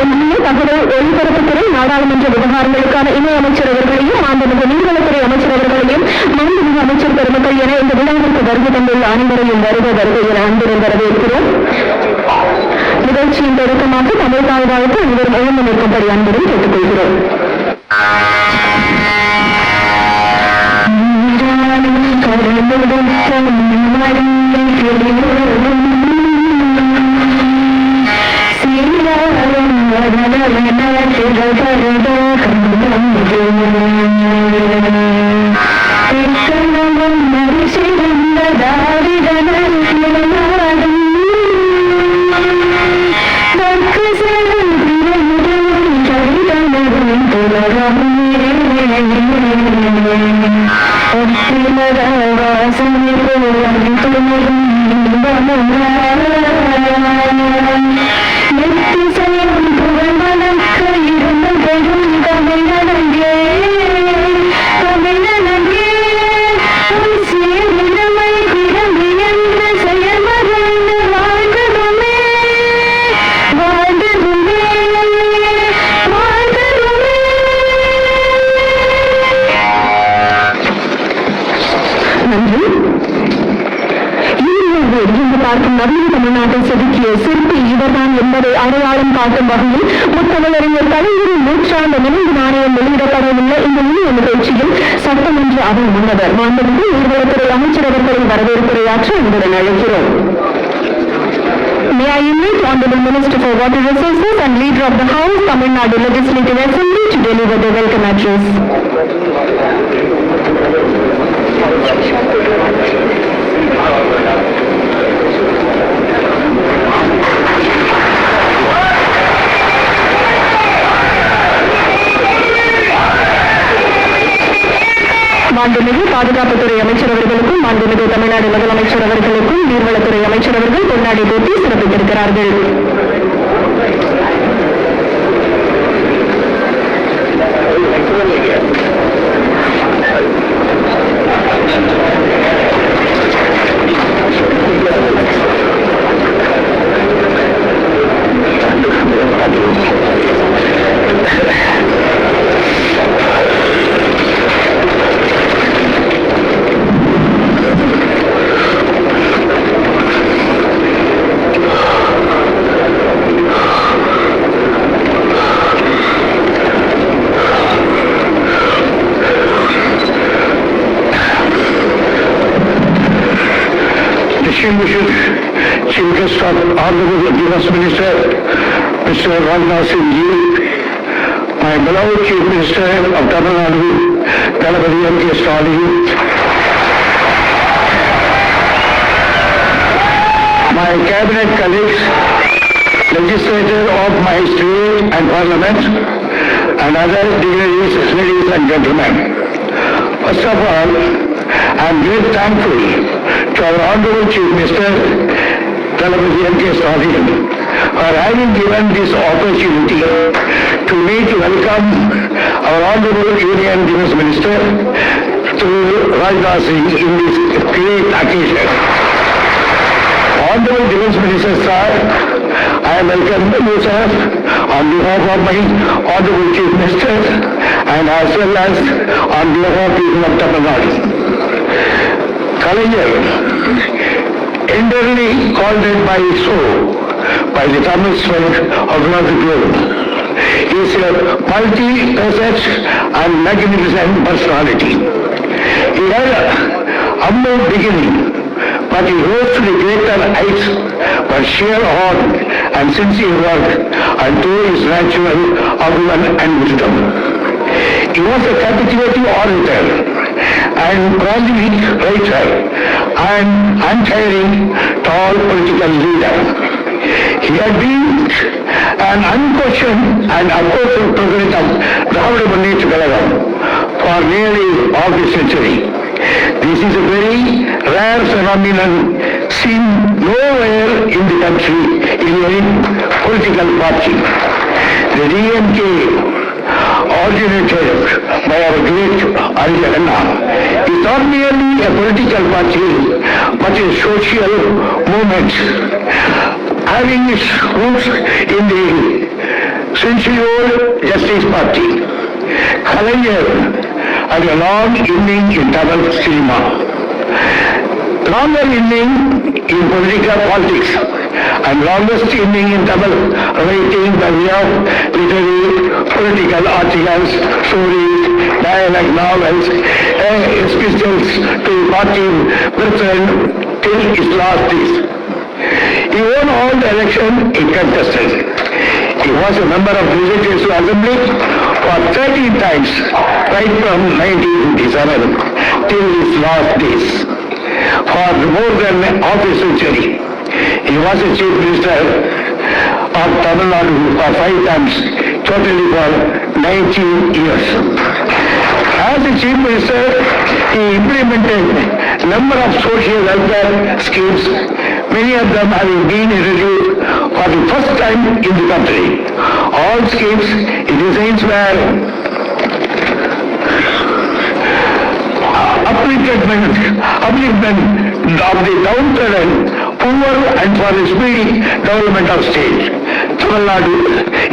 ஒன்றிய தகவல் ஒலிபரப்புத்துறை நாடாளுமன்ற விவகாரங்களுக்கான இணை அமைச்சர் அவர்களையும் மாண்புமிகு நீர்வளத்துறை அமைச்சர் அவர்களையும் மாண்புமிகு அமைச்சர் பெருமக்கள் என இந்த விழாவிற்கு வருகை தந்துள்ள அனைவரையும் வருக என அன்புடன் வரவேற்கிறோம். நிகழ்ச்சியின் தொடக்கமாக தமிழ் தாழ்வாழ்த்து அனைவரும் எழுந்து நிற்கும்படி அன்புடன் கேட்டுக்கொள்கிறோம். நவீன தமிழ்நாட்டை செதுக்கிய சிற்பி இவர்தான் என்பதை அடையாளம் காட்டும் வகையில் முத்தமிழறிஞர் கலைஞரின் நூற்றாண்டு நினைவு நாணயம் வெளியிடப்படவுள்ள இந்த இனிய நிகழ்ச்சியில் சட்டமன்ற அவை முன்னவர் மாண்புமிகு நீர்வளத்துறை அமைச்சர் அவர்களை வரவேற்புரையாற்ற அன்புடன் அழைக்கிறோம். May I invite Honorable Minister for Water Resources and Leader of the House, Tamil Nadu Legislative Assembly to deliver the welcome address. மாண்புமிகு பாதுகாப்புத்துறை அமைச்சர் அவர்களுக்கும் மாண்புமிகு தமிழ்நாடு முதலமைச்சர் அவர்களுக்கும் நீர்வளத்துறை அமைச்சர் அவர்கள் பொன்னாடை போட்டி சிறப்பித்திருக்கிறார்கள். Chief Guest of Honorable Defence Minister, Mr. Rajnath Singh Ji, my beloved Chief Minister of Tamil Nadu, Thalapathy M.K. Stalin, my cabinet colleagues, legislators of my state and parliament, and other dignitaries, ladies and gentlemen. First of all, I am very thankful to our Honorable Chief Minister, Thalapathy M.K. Stalin, for having given this opportunity to me to welcome our Honorable Union Defence Minister to Rajnath Singh in this great occasion. Honorable Defence Minister sir, I welcome you sir on behalf of my Honorable Chief Minister and as well as on behalf of people of Tamil Nadu. Kalaignar, entirely called it by by the Tamil spread across the globe, is a multi-facet and magnificent personality. He had a humble beginning, but he rose to the greater heights by sheer heart and sincere work and through his natural acumen and wisdom. He was a captivating orator and prolific writer and untiring tall political leader. He had been an unquestioned and opposing president of Dravida Munnetra Kazhagam for nearly half a century. This is a very rare phenomenon seen nowhere in the country in any political party. The DMK, originated by our great Ariyanna, is not merely a political party but a social movement having its roots in the century-old Justice Party. Kalaignar had a long inning in Tamil cinema, longer inning in political politics, and longest inning in Tamil writing by way of literary, political articles, stories, dialogue novels, epistles to party brethren till his last days. He won all the election he contested. He was a member of the Legislative Assembly for 13 times, right from 1957 till his last days. For more than half a century, he was a Chief Minister of Tamil Nadu for 5 times, totally for 19 years. As a Chief Minister, he implemented a number of social welfare schemes, many of them having been introduced for the first time in the country. All schemes he designs were upliftment of the downtrodden, poor, and for the speedy development of state. Tamil Nadu,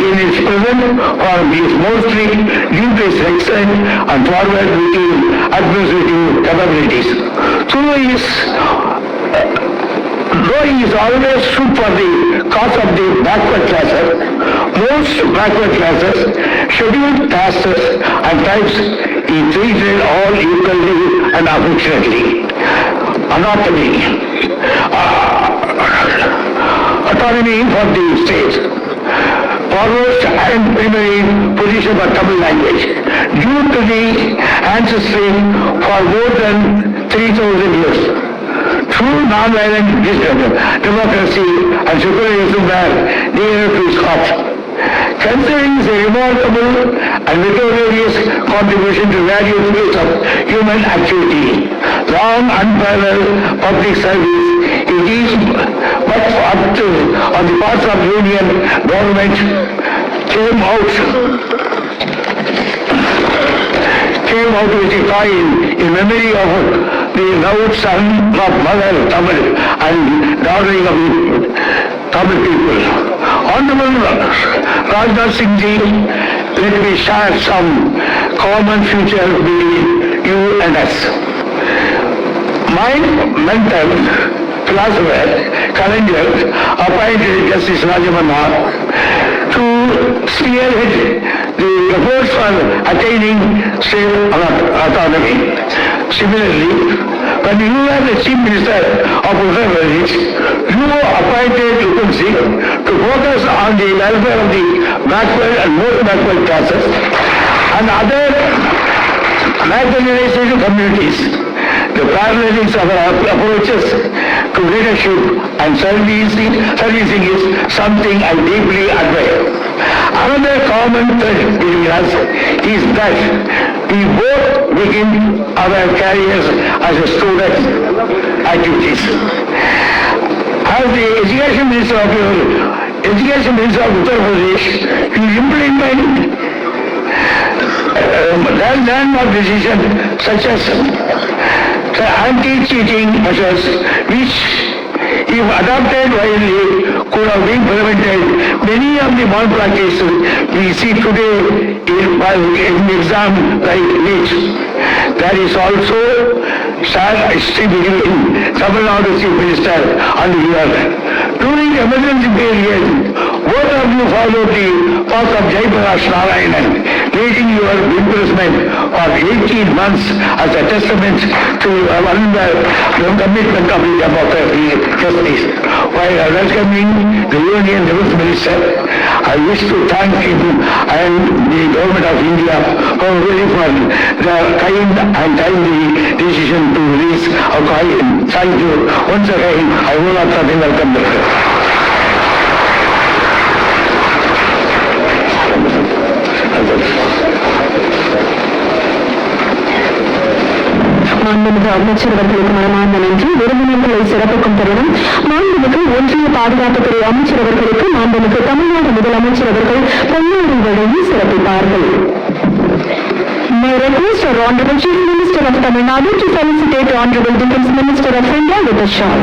in its present form, is mostly due to its excellent and forward-looking administrative capabilities. Though he is always stood for the cause of the backward classes, most backward classes, scheduled castes and tribes, he treated all equally and affectionately. Autonomy for the states. Foremost and primary position for Tamil language, due to the ancestry for more than 3,000 years. True non-violent democracy and secularism were near to his heart. Considering his remarkable and meritorious contribution to various fields of human activity, long unparalleled public service, it is but on the part of Union government came out with a coin in memory of the loud son of Mother Tamil and daughtering of the Tamil people. Honorable Rajnath Singh Ji, let me share some common future between you and us. My mentor, philosopher, Kalaignar, appointed Justice Rajamanna to spearhead the efforts for attaining state autonomy. Similarly, when you were the Chief Minister of Uttar Pradesh, you appointed Uttam Singh to focus on the welfare of the backward and most backward classes and other marginalized communities. The parallels of our approaches to leadership and servicing is something I deeply admire. Another common thread between us is that we both begin our careers as a student activities. As the Education Minister of Uttar Pradesh, you implement landmark decisions such as the anti-cheating measures, which, if adopted widely, could have been prevented many of the malpractices we see today in exam like NEET. There is also sad history between Tamil Nadu Chief Minister and you. During the emergency period, both of you followed the path of Jaiprakash Narayanan, leading your imprisonment for 18 months as a testament to the commitment of the democracy justice. While welcoming the Union Defence Minister, I wish to thank him and the Government of India for the kind and timely decision to release a coin. Thank you. Once again, I will not welcome the மாண்புமிகு அமைச்சர் அவர்களுக்கு மனமார்ந்த நன்றி. விருந்தினர்களை சிறப்பிக்கும் தருணம் மாண்புமிகு ஒன்றிய பாதுகாப்புத்துறை அமைச்சர் அவர்களுக்கு மாண்புமிகு தமிழ்நாடு முதலமைச்சர் அவர்கள் பொன்னாடை வழங்கி சிறப்பிப்பார்கள். My request for Honorable Chief Minister of Tamil Nadu to felicitate Honorable Defence Minister of India with a shawl.